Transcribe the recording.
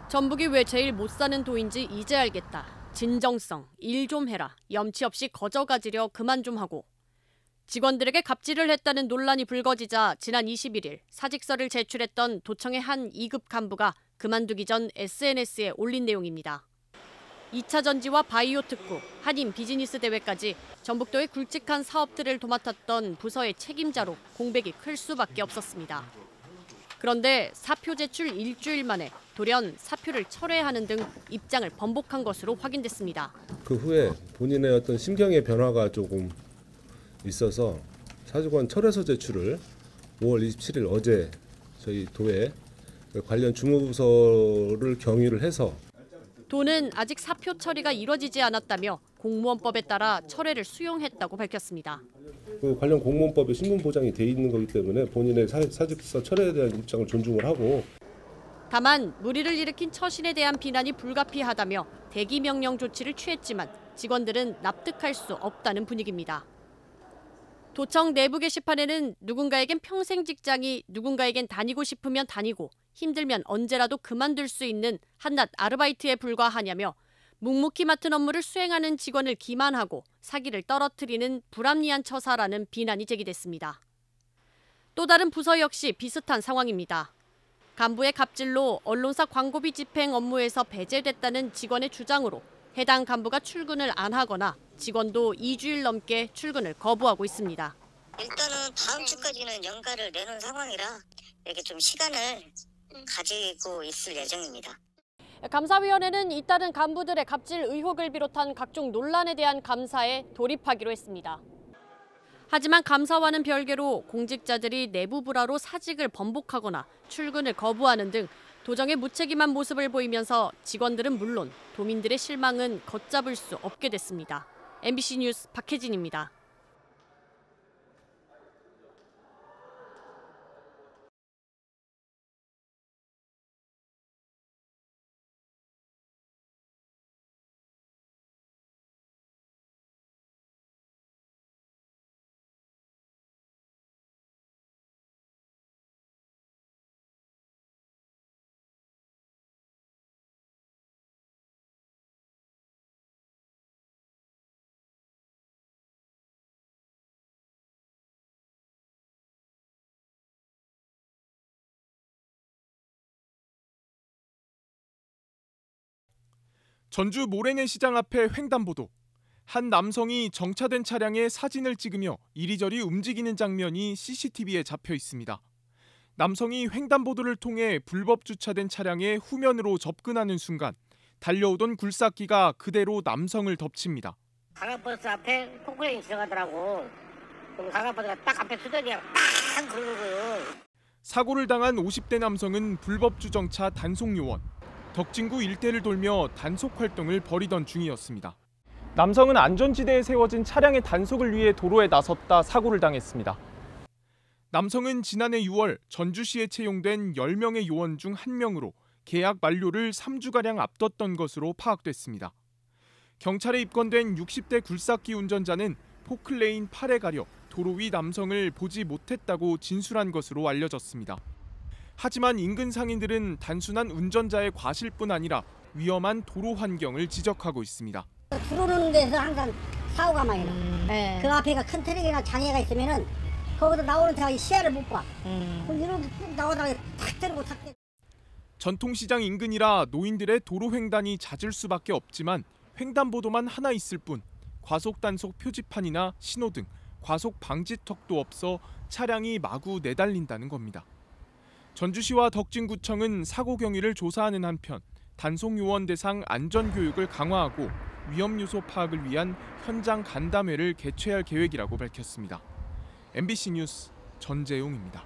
전북이 왜 제일 못 사는 도인지 이제 알겠다. 진정성, 일 좀 해라. 염치 없이 거저가지려 그만 좀 하고. 직원들에게 갑질을 했다는 논란이 불거지자 지난 21일 사직서를 제출했던 도청의 한 2급 간부가 그만두기 전 SNS에 올린 내용입니다. 2차 전지와 바이오 특구, 한인 비즈니스 대회까지 전북도의 굵직한 사업들을 도맡았던 부서의 책임자로 공백이 클 수밖에 없었습니다. 그런데 사표 제출 일주일 만에 돌연 사표를 철회하는 등 입장을 번복한 것으로 확인됐습니다. 그 후에 본인의 어떤 심경의 변화가 조금 있어서 사직원 철회서 제출을 5월 27일 어제 저희 도에 관련 주무부서를 경위를 해서 도는 아직 사표 처리가 이뤄지지 않았다며 공무원법에 따라 철회를 수용했다고 밝혔습니다. 그 관련 공무원법에 신분 보장이 돼 있는 거기 때문에 본인의 사직서 철회에 대한 입장을 존중을 하고 다만 무리를 일으킨 처신에 대한 비난이 불가피하다며 대기 명령 조치를 취했지만 직원들은 납득할 수 없다는 분위기입니다. 도청 내부 게시판에는 누군가에겐 평생 직장이 누군가에겐 다니고 싶으면 다니고 힘들면 언제라도 그만둘 수 있는 한낱 아르바이트에 불과하냐며 묵묵히 맡은 업무를 수행하는 직원을 기만하고 사기를 떨어뜨리는 불합리한 처사라는 비난이 제기됐습니다. 또 다른 부서 역시 비슷한 상황입니다. 간부의 갑질로 언론사 광고비 집행 업무에서 배제됐다는 직원의 주장으로 해당 간부가 출근을 안 하거나 직원도 2주일 넘게 출근을 거부하고 있습니다. 일단은 다음 주까지는 연가를 내는 상황이라 이렇게 좀 시간을 가지고 있을 예정입니다. 감사위원회는 잇따른 간부들의 갑질 의혹을 비롯한 각종 논란에 대한 감사에 돌입하기로 했습니다. 하지만 감사와는 별개로 공직자들이 내부 불화로 사직을 번복하거나 출근을 거부하는 등 도정의 무책임한 모습을 보이면서 직원들은 물론 도민들의 실망은 걷잡을 수 없게 됐습니다. MBC 뉴스 박혜진입니다. 전주 모래내 시장 앞의 횡단보도. 한 남성이 정차된 차량에 사진을 찍으며 이리저리 움직이는 장면이 CCTV에 잡혀 있습니다. 남성이 횡단보도를 통해 불법 주차된 차량의 후면으로 접근하는 순간 달려오던 굴삭기가 그대로 남성을 덮칩니다. 강화버스 앞에 포크레인 지나가더라고. 그럼 강화버스가 딱 앞에 수전이야. 딱 그러고요. 사고를 당한 50대 남성은 불법 주정차 단속 요원. 덕진구 일대를 돌며 단속 활동을 벌이던 중이었습니다. 남성은 안전지대에 세워진 차량의 단속을 위해 도로에 나섰다 사고를 당했습니다. 남성은 지난해 6월 전주시에 채용된 10명의 요원 중 1명으로 계약 만료를 3주가량 앞뒀던 것으로 파악됐습니다. 경찰에 입건된 60대 굴삭기 운전자는 포클레인 8에 가려 도로 위 남성을 보지 못했다고 진술한 것으로 알려졌습니다. 하지만 인근 상인들은 단순한 운전자의 과실뿐 아니라 위험한 도로 환경을 지적하고 있습니다. 들어오는 데서 항상 사고가 많이 나. 그 앞에가 큰 트럭이나 장애가 있으면은 거기서 나오는 차가 시야를 못 봐. 그럼 이렇게 쭉 나오다가 탁 때리고 탁 때리고. 전통시장 인근이라 노인들의 도로 횡단이 잦을 수밖에 없지만 횡단보도만 하나 있을 뿐 과속 단속 표지판이나 신호등, 과속 방지턱도 없어 차량이 마구 내달린다는 겁니다. 전주시와 덕진구청은 사고 경위를 조사하는 한편 단속 요원 대상 안전 교육을 강화하고 위험 요소 파악을 위한 현장 간담회를 개최할 계획이라고 밝혔습니다. MBC 뉴스 전재용입니다.